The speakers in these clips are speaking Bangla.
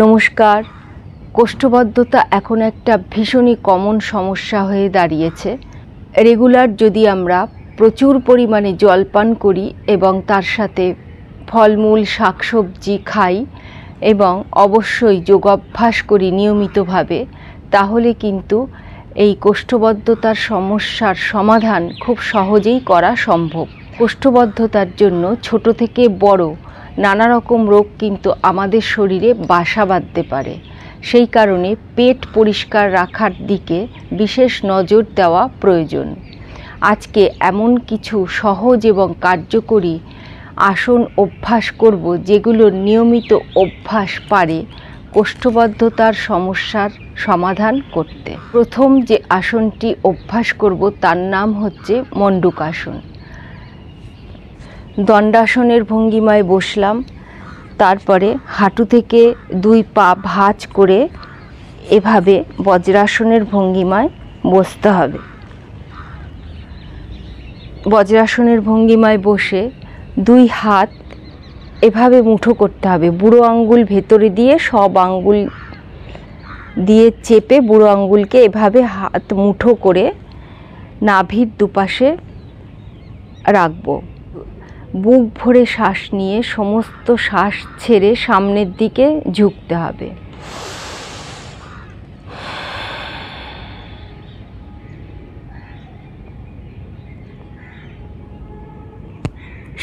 নমস্কার। কোষ্ঠবদ্ধতা এখন একটা ভীষণই কমন সমস্যা হয়ে দাঁড়িয়েছে। রেগুলার যদি আমরা প্রচুর পরিমাণে জল পান করি এবং তার সাথে ফলমূল শাকসবজি খাই এবং অবশ্যই যোগাভ্যাস করি নিয়মিতভাবে, তাহলে কিন্তু এই কোষ্ঠবদ্ধতার সমস্যার সমাধান খুব সহজেই করা সম্ভব। কোষ্ঠবদ্ধতার জন্য ছোট থেকে বড় নানা রকম রোগ কিন্তু আমাদের শরীরে বাসা বাঁধতে পারে। সেই কারণে পেট পরিষ্কার রাখার দিকে বিশেষ নজর দেওয়া প্রয়োজন। আজকে এমন কিছু সহজ এবং কার্যকরী আসন অভ্যাস করব, যেগুলো নিয়মিত অভ্যাস পারে কোষ্ঠবদ্ধতার সমস্যার সমাধান করতে। প্রথম যে আসনটি অভ্যাস করব তার নাম হচ্ছে মণ্ডূকাসন। দণ্ডাসনের ভঙ্গিমায় বসলাম, তারপরে হাঁটু থেকে দুই পা ভাঁজ করে এভাবে বজ্রাসনের ভঙ্গিমায় বসতে হবে। বজ্রাসনের ভঙ্গিমায় বসে দুই হাত এভাবে মুঠো করতে হবে। বুড়ো আঙ্গুল ভেতরে দিয়ে সব আঙ্গুল দিয়ে চেপে বুড়ো আঙ্গুলকে এভাবে হাত মুঠো করে নাভির দুপাশে রাখবো। বুক ভরে শ্বাস নিয়ে সমস্ত শ্বাস ছেড়ে সামনের দিকে ঝুঁকতে হবে।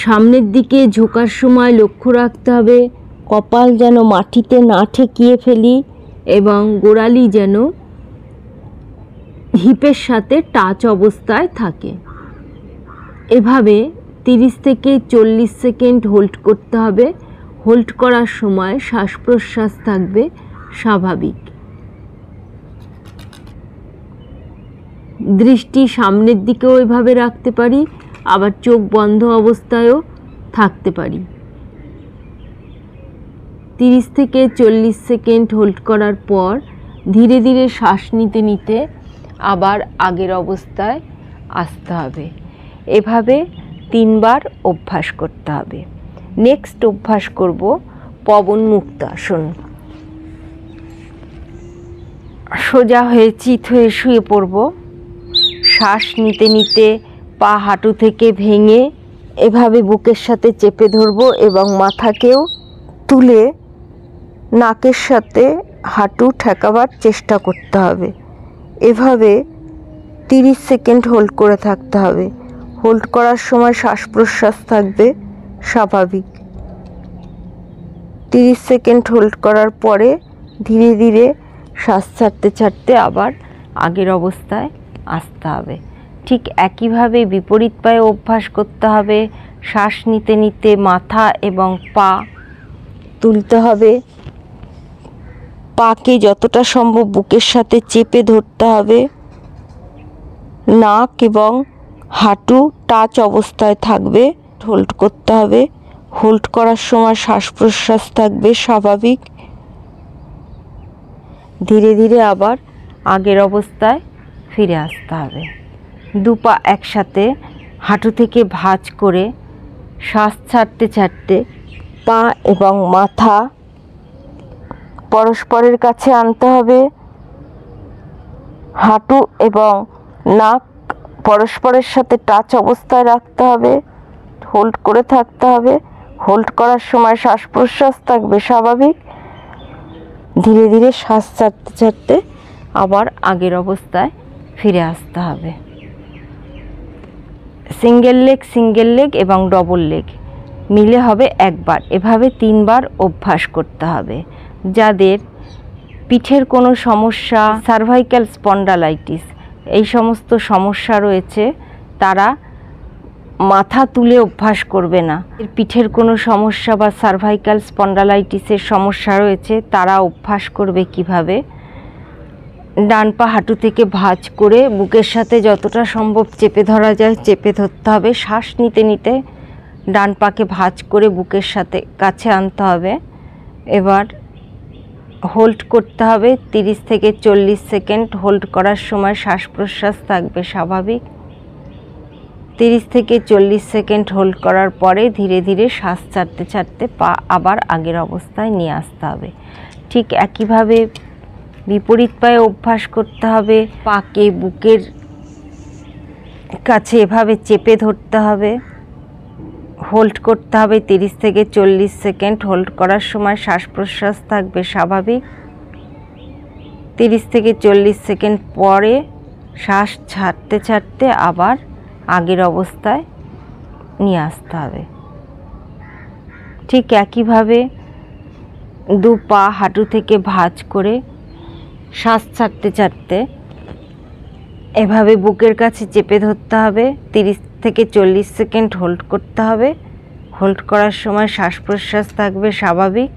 সামনের দিকে ঝোঁকার সময় লক্ষ্য রাখতে হবে কপাল যেন মাটিতে না ঠেকিয়ে ফেলি এবং গোড়ালি যেন হিপের সাথে টাচ অবস্থায় থাকে। এভাবে 30 থেকে 40 সেকেন্ড হোল্ড করতে হবে। হোল্ড করার সময় শ্বাস প্রশ্বাস থাকবে স্বাভাবিক। দৃষ্টি সামনের দিকেও এভাবে রাখতে পারি, আবার চোখ বন্ধ অবস্থায়ও থাকতে পারি। 30 থেকে 40 সেকেন্ড হোল্ড করার পর ধীরে ধীরে শ্বাস নিতে নিতে আবার আগের অবস্থায় আসতে হবে। এভাবে 3 বার অভ্যাস করতে হবে। নেক্সট অভ্যাস করব পবন মুক্তাসন। সোজা হয়ে চিত হয়ে শুয়ে পড়ব। শ্বাস নিতে নিতে পা হাঁটু থেকে ভেঙে এভাবে বুকের সাথে চেপে ধরব এবং মাথাকেও তুলে নাকের সাথে হাঁটু ঠেকাবার চেষ্টা করতে হবে। এভাবে 30 সেকেন্ড হোল্ড করে থাকতে হবে। হোল্ড করার সময় শ্বাস প্রশ্বাস থাকবে স্বাভাবিক। 30 সেকেন্ড হোল্ড করার পরে ধীরে ধীরে শ্বাস ছাড়তে ছাড়তে আবার আগের অবস্থায় আসতে হবে। ঠিক একইভাবে বিপরীত পায়ে অভ্যাস করতে হবে। শ্বাস নিতে নিতে মাথা এবং পা তুলতে হবে। পাকে যতটা সম্ভব বুকের সাথে চেপে ধরতে হবে। নাক এবং হাঁটু টাচ অবস্থায় থাকবে। হোল্ড করতে হবে। হোল্ড করার সময় শ্বাস প্রশ্বাস থাকবে স্বাভাবিক। ধীরে ধীরে আবার আগের অবস্থায় ফিরে আসতে হবে। দুপা একসাথে হাঁটু থেকে ভাঁজ করে শ্বাস ছাড়তে ছাড়তে পা এবং মাথা পরস্পরের কাছে আনতে হবে। হাঁটু এবং নাক পরস্পরের সাথে টাচ অবস্থায় রাখতে হবে। হোল্ড করে থাকতে হবে। হোল্ড করার সময় শ্বাস প্রশ্বাস থাকবে স্বাভাবিক। ধীরে ধীরে শ্বাস ছাড়তে ছাড়তে আবার আগের অবস্থায় ফিরে আসতে হবে। সিঙ্গেল লেগ এবং ডবল লেগ মিলে হবে একবার। এভাবে 3 বার অভ্যাস করতে হবে। যাদের পিঠের কোনো সমস্যা, সার্ভাইকাল স্পন্ডালাইটিস, এই সমস্ত সমস্যা রয়েছে, তারা মাথা তুলে অভ্যাস করবে না। পিঠের কোনো সমস্যা বা সার্ভাইকাল স্পন্ডালাইটিসের সমস্যা রয়েছে, তারা অভ্যাস করবে কিভাবে? ডান পা হাঁটু থেকে ভাঁজ করে বুকের সাথে যতটা সম্ভব চেপে ধরা যায় চেপে ধরতে হবে। শ্বাস নিতে নিতে ডান পাকে ভাঁজ করে বুকের সাথে কাছে আনতে হবে। এবার হোল্ড করতে হবে 30 থেকে 40 সেকেন্ড। হোল্ড করার সময় শ্বাস প্রশ্বাস থাকবে স্বাভাবিক। 30 থেকে 40 সেকেন্ড হোল্ড করার পরে ধীরে ধীরে শ্বাস ছাড়তে ছাড়তে পা আবার আগের অবস্থায় নিয়ে আসতে হবে। ঠিক একইভাবে বিপরীত পায়ে অভ্যাস করতে হবে। পাকে বুকের কাছে এভাবে চেপে ধরতে হবে, হোল্ড করতে হবে 30 থেকে 40 সেকেন্ড। হোল্ড করার সময় শ্বাস প্রশ্বাস থাকবে স্বাভাবিক। 30 থেকে 40 সেকেন্ড পরে শ্বাস ছাড়তে ছাড়তে আবার আগের অবস্থায় নিয়ে আসতে হবে। ঠিক একইভাবে দু পা হাঁটু থেকে ভাঁজ করে শ্বাস ছাড়তে ছাড়তে এভাবে বুকের কাছে চেপে ধরতে হবে। 30 থেকে 40 সেকেন্ড হোল্ড করতে হবে। হোল্ড করার সময় শ্বাস প্রশ্বাস থাকবে স্বাভাবিক।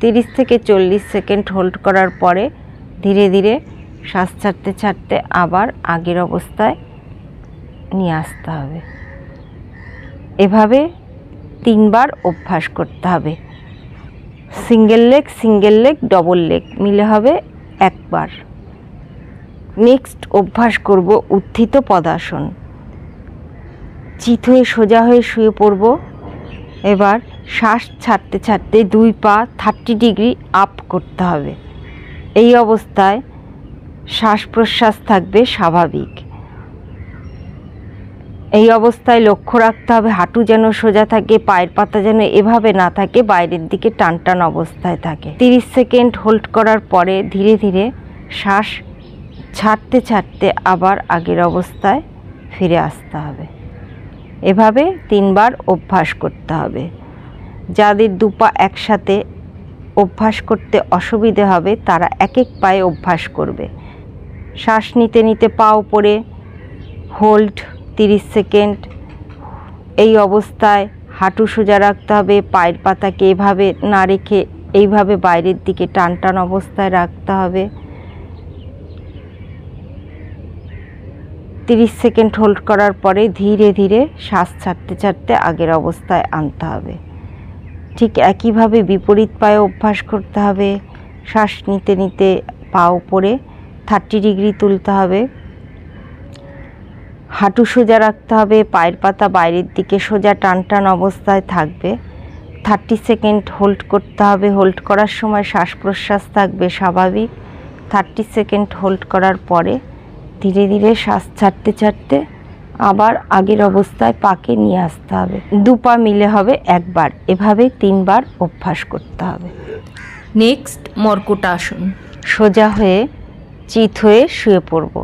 30 থেকে 40 সেকেন্ড হোল্ড করার পরে ধীরে ধীরে শ্বাস ছাড়তে ছাড়তে আবার আগের অবস্থায় নিয়ে আসতে হবে। এভাবে 3 বার অভ্যাস করতে হবে। সিঙ্গেল লেগ ডবল লেগ মিলে হবে 1 বার। নেক্সট অভ্যাস করব উত্থিত পদাসন। চিত হয়ে সোজা হয়ে শুয়ে পড়ব। এবার শ্বাস ছাড়তে ছাড়তে 2 পা 30 ডিগ্রি আপ করতে হবে। এই অবস্থায় শ্বাস প্রশ্বাস থাকবে স্বাভাবিক। এই অবস্থায় লক্ষ্য রাখতে হবে হাঁটু যেন সোজা থাকে, পায়ের পাতা যেন এভাবে না থাকে, বাইরের দিকে টান টান অবস্থায় থাকে। 30 সেকেন্ড হোল্ড করার পরে ধীরে ধীরে শ্বাস ছাড়তে ছাড়তে আবার আগের অবস্থায় ফিরে আসতে হবে। এভাবে 3 বার অভ্যাস করতে হবে। যাদের 2 পা একসাথে অভ্যাস করতে অসুবিধে হবে তারা এক এক পায়ে অভ্যাস করবে। শ্বাস নিতে নিতে পা উপরে, হোল্ড 30 সেকেন্ড। এই অবস্থায় হাঁটু সোজা রাখতে হবে, পায়ের পাতাকে এভাবে না রেখে এইভাবে বাইরের দিকে টান টান অবস্থায় রাখতে হবে। 30 সেকেন্ড হোল্ড করার পরে ধীরে ধীরে শ্বাস ছাড়তে ছাড়তে আগের অবস্থায় আনতে হবে। ঠিক একইভাবে বিপরীত পায়ে অভ্যাস করতে হবে। শ্বাস নিতে নিতে পা উপরে 30 ডিগ্রি তুলতে হবে, হাঁটু সোজা রাখতে হবে, পায়ের পাতা বাইরের দিকে সোজা টান টান অবস্থায় থাকবে। 30 সেকেন্ড হোল্ড করতে হবে। হোল্ড করার সময় শ্বাস প্রশ্বাস থাকবে স্বাভাবিক। 30 সেকেন্ড হোল্ড করার পরে ধীরে ধীরে শ্বাস ছাড়তে ছাড়তে আবার আগের অবস্থায় পাকে নিয়ে আসতে হবে। 2 পা মিলে হবে 1 বার। এভাবে 3 বার অভ্যাস করতে হবে। নেক্সট মর্কটাসন। সোজা হয়ে চিত হয়ে শুয়ে পড়ব।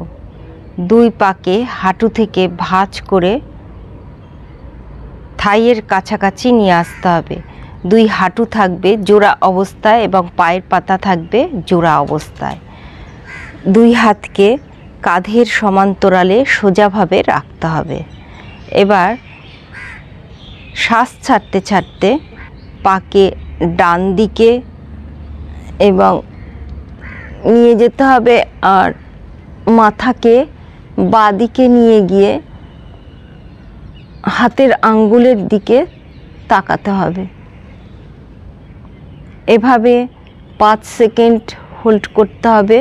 2 পাকে হাঁটু থেকে ভাঁজ করে থাইয়ের কাছাকাছি নিয়ে আসতে হবে। 2 হাঁটু থাকবে জোড়া অবস্থায় এবং পায়ের পাতা থাকবে জোড়া অবস্থায়। 2 হাতকে কাঁধের সমান্তরালে সোজাভাবে রাখতে হবে। এবার শ্বাস ছাড়তে ছাড়তে পাকে ডান দিকে এবং নিয়ে যেতে হবে আর মাথাকে বাঁ দিকে নিয়ে গিয়ে হাতের আঙ্গুলের দিকে তাকাতে হবে। এভাবে 5 সেকেন্ড হোল্ড করতে হবে।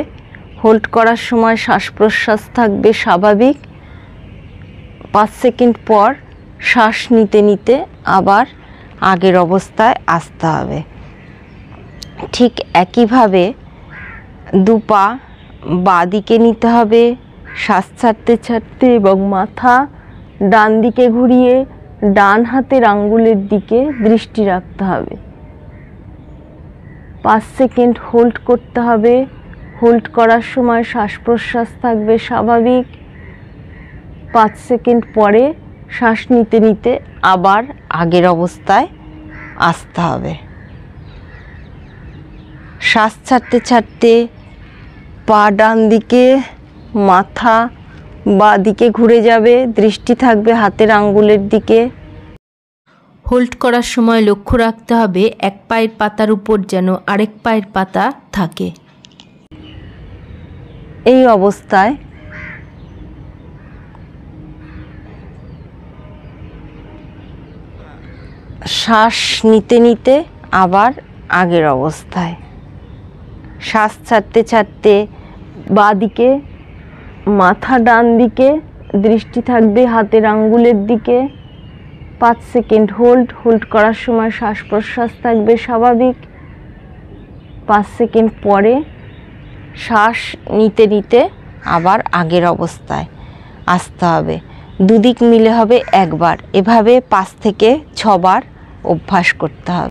হোল্ড করার সময় শ্বাস প্রশ্বাস থাকবে স্বাভাবিক। 5 সেকেন্ড পর শ্বাস নিতে নিতে আবার আগের অবস্থায় আসতে হবে। ঠিক একইভাবে 2 পা বাঁ দিকে নিতে হবে শ্বাস ছাড়তে ছাড়তে এবং মাথা ডান দিকে ঘুরিয়ে ডান হাতের আঙ্গুলের দিকে দৃষ্টি রাখতে হবে। 5 সেকেন্ড হোল্ড করতে হবে। হোল্ড করার সময় শ্বাস প্রশ্বাস থাকবে স্বাভাবিক। 5 সেকেন্ড পরে শ্বাস নিতে নিতে আবার আগের অবস্থায় আসতে হবে। শ্বাস ছাড়তে ছাড়তে পা ডান দিকে, মাথা বাঁ দিকে ঘুরে যাবে, দৃষ্টি থাকবে হাতের আঙ্গুলের দিকে। হোল্ড করার সময় লক্ষ্য রাখতে হবে এক পায়ের পাতার উপর যেন আরেক পায়ের পাতা থাকে। এই অবস্থায় শ্বাস নিতে নিতে আবার আগের অবস্থায়। শ্বাস ছাড়তে ছাড়তে বাঁ দিকে, মাথা ডান দিকে, দৃষ্টি থাকবে হাতের আঙ্গুলের দিকে। 5 সেকেন্ড হোল্ড করার সময় শ্বাস প্রশ্বাস থাকবে স্বাভাবিক। 5 সেকেন্ড পরে শ্বাস নিতে নিতে আবার আগের অবস্থায় আসতে হবে। দুদিক মিলে হবে একবার। এভাবে 5 থেকে 6 বার অভ্যাস করতে হবে।